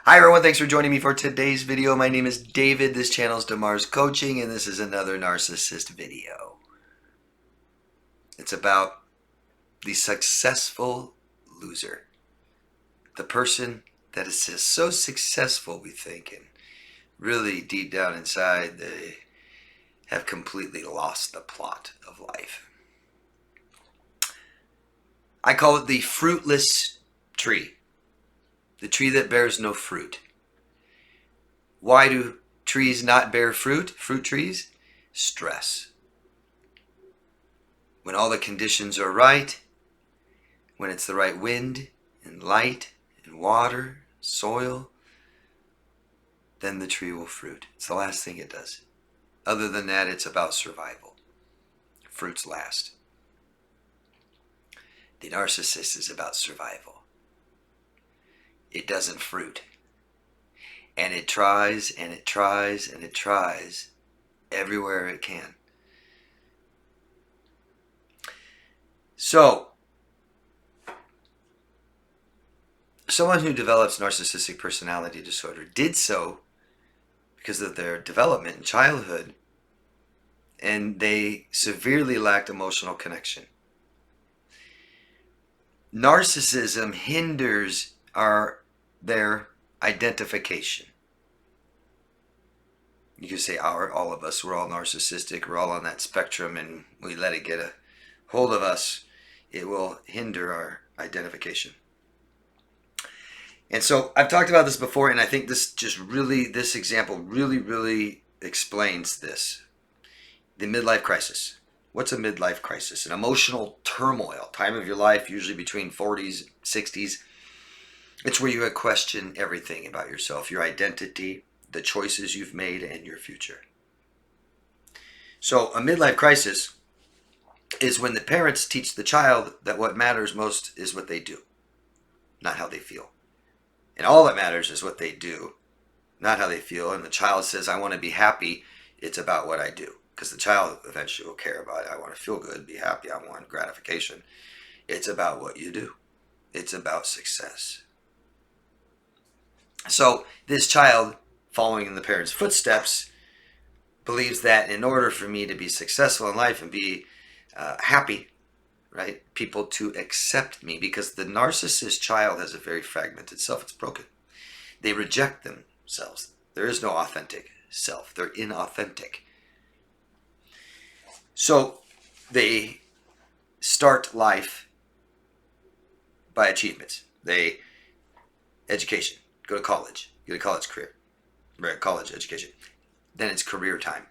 Hi everyone, thanks for joining me for today's video. My name is David, this channel is Damar's Coaching, and this is another Narcissist video. It's about the successful loser. The person that is just so successful, we think, and really deep down inside, they have completely lost the plot of life. I call it the fruitless tree. The tree that bears no fruit. Why do trees not bear fruit? Fruit trees? Stress. When all the conditions are right, when it's the right wind and light and water, soil, then the tree will fruit. It's the last thing it does. Other than that, it's about survival. Fruits last. The narcissist is about survival. It doesn't fruit. And it tries and it tries and it tries everywhere it can. So, someone who develops narcissistic personality disorder did so because of their development in childhood, and they severely lacked emotional connection. Narcissism hinders their identification. You could say all of us, we're all narcissistic, we're all on that spectrum, and we let it get a hold of us, it will hinder our identification. And so I've talked about this before, and I think this example really explains this. The midlife crisis. What's a midlife crisis? An emotional turmoil, time of your life, usually between 40s, 60s. It's where you question everything about yourself, your identity, the choices you've made, and your future. So a midlife crisis is when the parents teach the child that what matters most is what they do, not how they feel. And all that matters is what they do, not how they feel. And the child says, I want to be happy. It's about what I do. Because the child eventually will care about it. I want to feel good, be happy. I want gratification. It's about what you do. It's about success. So this child, following in the parents' footsteps, believes that in order for me to be successful in life and be happy, right, people to accept me, because the narcissist child has a very fragmented self. It's broken. They reject themselves. There is no authentic self. They're inauthentic. So they start life by achievements. Education. Go to college, get a college career, right? College education. Then it's career time,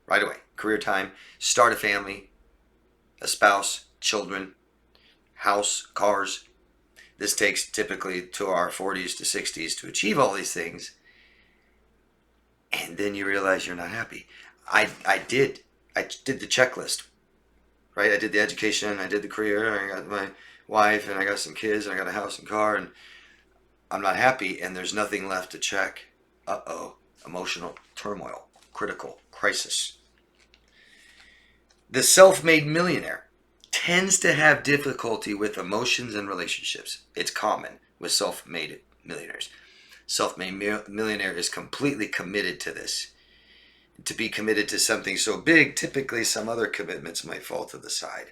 right away. Career time, start a family, a spouse, children, house, cars. This takes typically to our 40s to 60s to achieve all these things. And then you realize you're not happy. I did the checklist, right? I did the education, I did the career, I got my wife, and I got some kids, and I got a house and car, and I'm not happy, and there's nothing left to check. Emotional turmoil, critical crisis. The self-made millionaire tends to have difficulty with emotions and relationships. It's common with self-made millionaires. Self-made millionaire is completely committed to this. To be committed to something so big, typically some other commitments might fall to the side.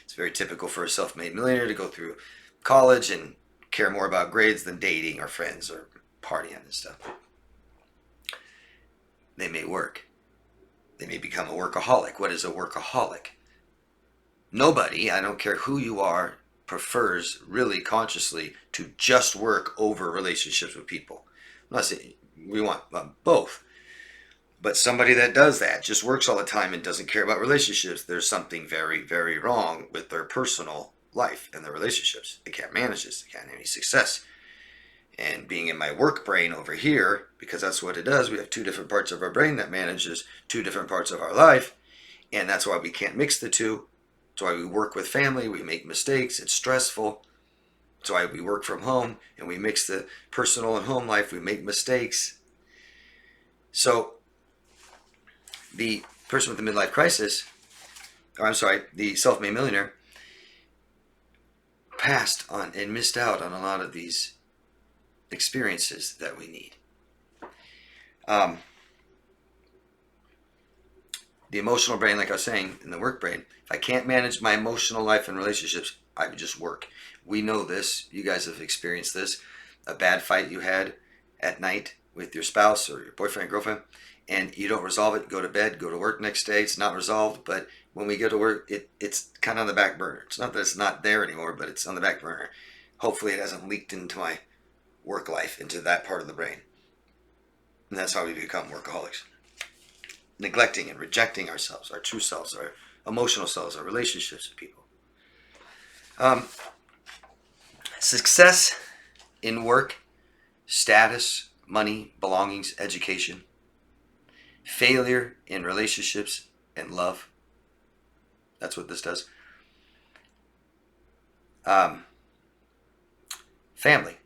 It's very typical for a self-made millionaire to go through college and care more about grades than dating or friends or partying and stuff. They may work. They may become a workaholic. What is a workaholic? Nobody, I don't care who you are, prefers really consciously to just work over relationships with people. I'm not saying we want both. But somebody that does that, just works all the time and doesn't care about relationships, there's something very wrong with their personal life and their relationships. They can't manage this. They can't have any success. And being in my work brain over here, because that's what it does, we have two different parts of our brain that manages two different parts of our life. And that's why we can't mix the two. That's why we work with family. We make mistakes. It's stressful. That's why we work from home and we mix the personal and home life. We make mistakes. So the person with the midlife crisis, the self-made millionaire, passed on and missed out on a lot of these experiences that we need. The emotional brain, like I was saying, and the work brain, if I can't manage my emotional life and relationships, I would just work. We know this. You guys have experienced this. A bad fight you had at night with your spouse or your boyfriend, girlfriend, and you don't resolve it, go to bed, go to work next day. It's not resolved, but when we go to work, it's kind of on the back burner. It's not that it's not there anymore, but it's on the back burner. Hopefully it hasn't leaked into my work life, into that part of the brain. And that's how we become workaholics. Neglecting and rejecting ourselves, our true selves, our emotional selves, our relationships with people. Success in work, status, money, belongings, education. Failure in relationships and love. That's what this does. Family.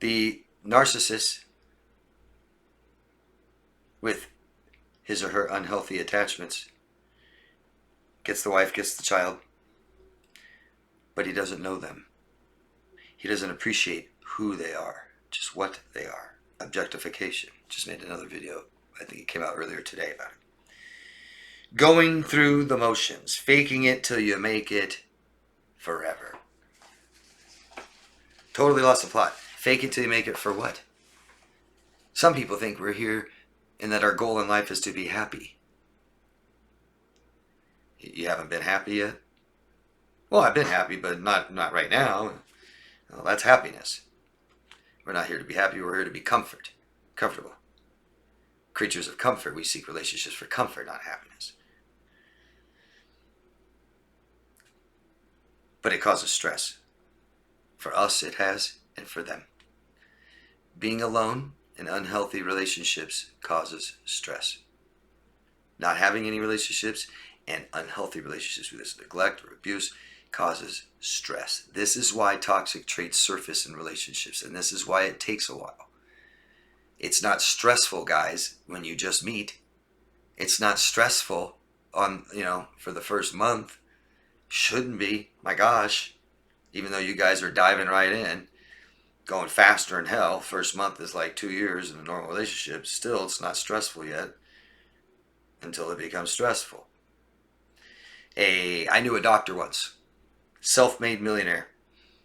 The narcissist, with his or her unhealthy attachments, gets the wife, gets the child, but he doesn't know them. He doesn't appreciate who they are, just what they are. Objectification. Just made another video. I think it came out earlier today about it. Going through the motions, faking it till you make it forever. Totally lost the plot. Fake it till you make it for what? Some people think we're here and that our goal in life is to be happy. You haven't been happy yet? Well, I've been happy, but not right now. Well, that's happiness. We're not here to be happy. We're here to be comfortable. Creatures of comfort. We seek relationships for comfort, not happiness. But it causes stress. For us, it has, and for them. Being alone in unhealthy relationships causes stress. Not having any relationships and unhealthy relationships with this neglect or abuse causes stress. This is why toxic traits surface in relationships, and this is why it takes a while. It's not stressful, guys, when you just meet. It's not stressful for the first month. Shouldn't be. My gosh. Even though you guys are diving right in, going faster than hell. First month is like 2 years in a normal relationship. Still, it's not stressful yet until it becomes stressful. I knew a doctor once. Self-made millionaire.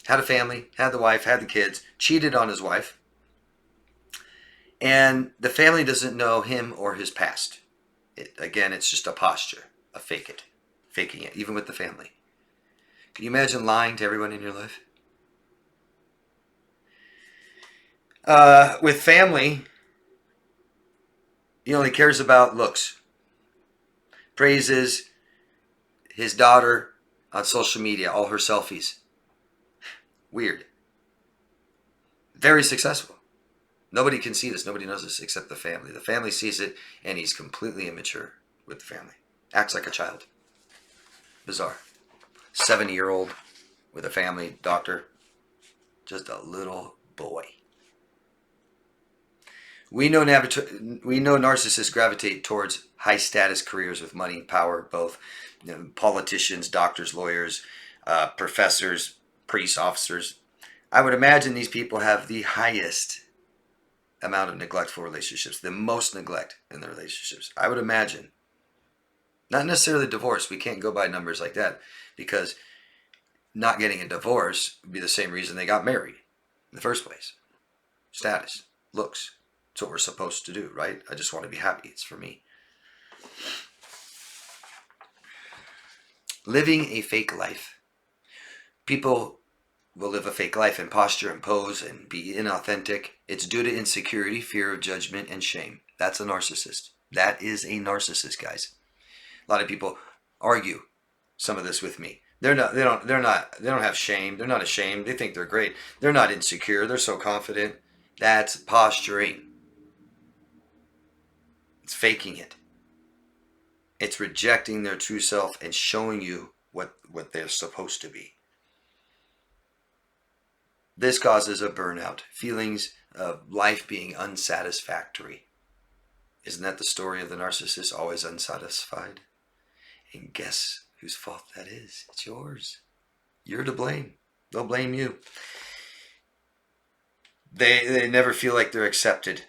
Had a family, had the wife, had the kids, cheated on his wife. And the family doesn't know him or his past. It's just a posture, faking it, even with the family. Can you imagine lying to everyone in your life? With family, he only cares about looks. Praises his daughter on social media, all her selfies. Weird. Very successful. Nobody can see this. Nobody knows this except the family. The family sees it, and he's completely immature with the family. Acts like a child. Bizarre. 70-year-old with a family, doctor. Just a little boy. We know narcissists gravitate towards high-status careers with money, power, both politicians, doctors, lawyers, professors, priests, officers. I would imagine these people have the highest amount of neglectful relationships, the most neglect in their relationships. I would imagine. Not necessarily divorce. We can't go by numbers like that, because not getting a divorce would be the same reason they got married in the first place. Status, looks. It's what we're supposed to do, right? I just want to be happy. It's for me. Living a fake life. People will live a fake life and posture and pose and be inauthentic. It's due to insecurity, fear of judgment, and shame. That's a narcissist. That is a narcissist, guys. A lot of people argue some of this with me. They don't have shame. They're not ashamed. They think they're great. They're not insecure. They're so confident. That's posturing. It's faking it. It's rejecting their true self and showing you what they're supposed to be. This causes a burnout, feelings of life being unsatisfactory. Isn't that the story of the narcissist, always unsatisfied? And guess whose fault that is? It's yours. You're to blame. They'll blame you. They never feel like they're accepted.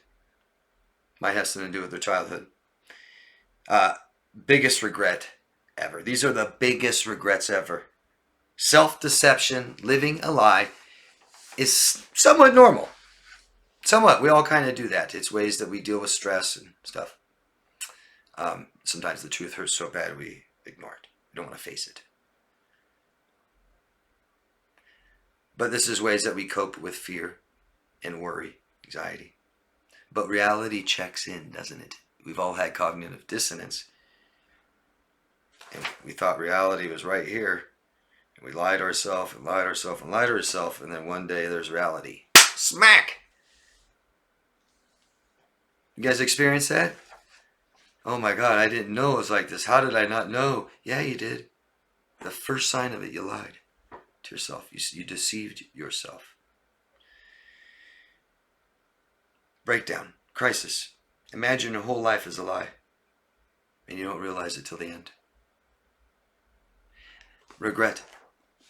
Might have something to do with their childhood. Biggest regret ever. These are the biggest regrets ever. Self-deception, living a lie, is somewhat normal. Somewhat. We all kind of do that. It's ways that we deal with stress and stuff. Sometimes the truth hurts so bad we ignore it. We don't want to face it. But this is ways that we cope with fear and worry, anxiety. But reality checks in, doesn't it? We've all had cognitive dissonance. And we thought reality was right here. And we lied to ourselves and lied to ourselves and lied to ourselves. And then one day there's reality. Smack! You guys experience that? Oh my God, I didn't know it was like this. How did I not know? Yeah, you did. The first sign of it, you lied to yourself. You deceived yourself. Breakdown. Crisis. Imagine your whole life is a lie. And you don't realize it till the end. Regret.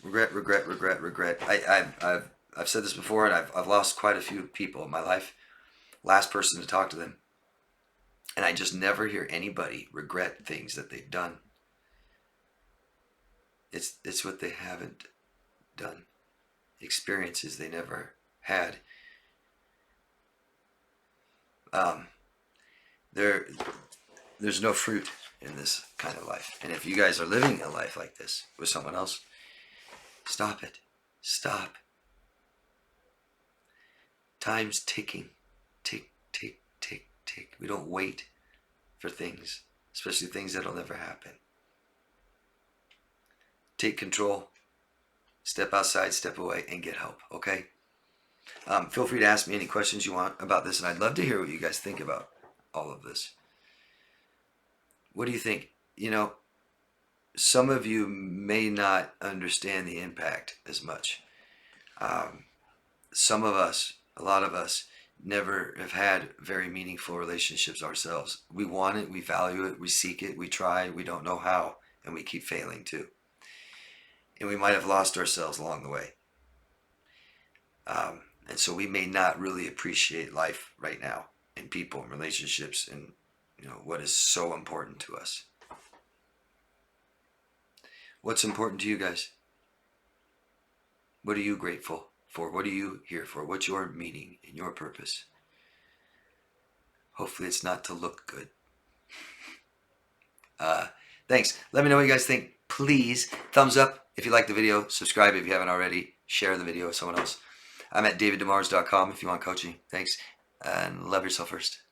Regret, regret, regret, regret. I've said this before, and I've lost quite a few people in my life. Last person to talk to them. And I just never hear anybody regret things that they've done. It's what they haven't done. Experiences they never had. There's no fruit in this kind of life. And if you guys are living a life like this with someone else, stop it. Stop. Time's ticking. Tick, tick, tick, tick. We don't wait for things, especially things that'll never happen. Take control. Step outside, step away, and get help, okay? Feel free to ask me any questions you want about this, and I'd love to hear what you guys think about all of this. What do you think? You know, some of you may not understand the impact as much. Some of us, a lot of us, never have had very meaningful relationships ourselves. We want it, we value it, we seek it, we try, we don't know how, and we keep failing too. And we might have lost ourselves along the way. And so we may not really appreciate life right now, and people and relationships, and what is so important to us. What's important to you guys? What are you grateful for? What are you here for? What's your meaning and your purpose? Hopefully it's not to look good. Thanks. Let me know what you guys think. Please, thumbs up if you like the video. Subscribe if you haven't already. Share the video with someone else. I'm at daviddemars.com if you want coaching. Thanks. And love yourself first.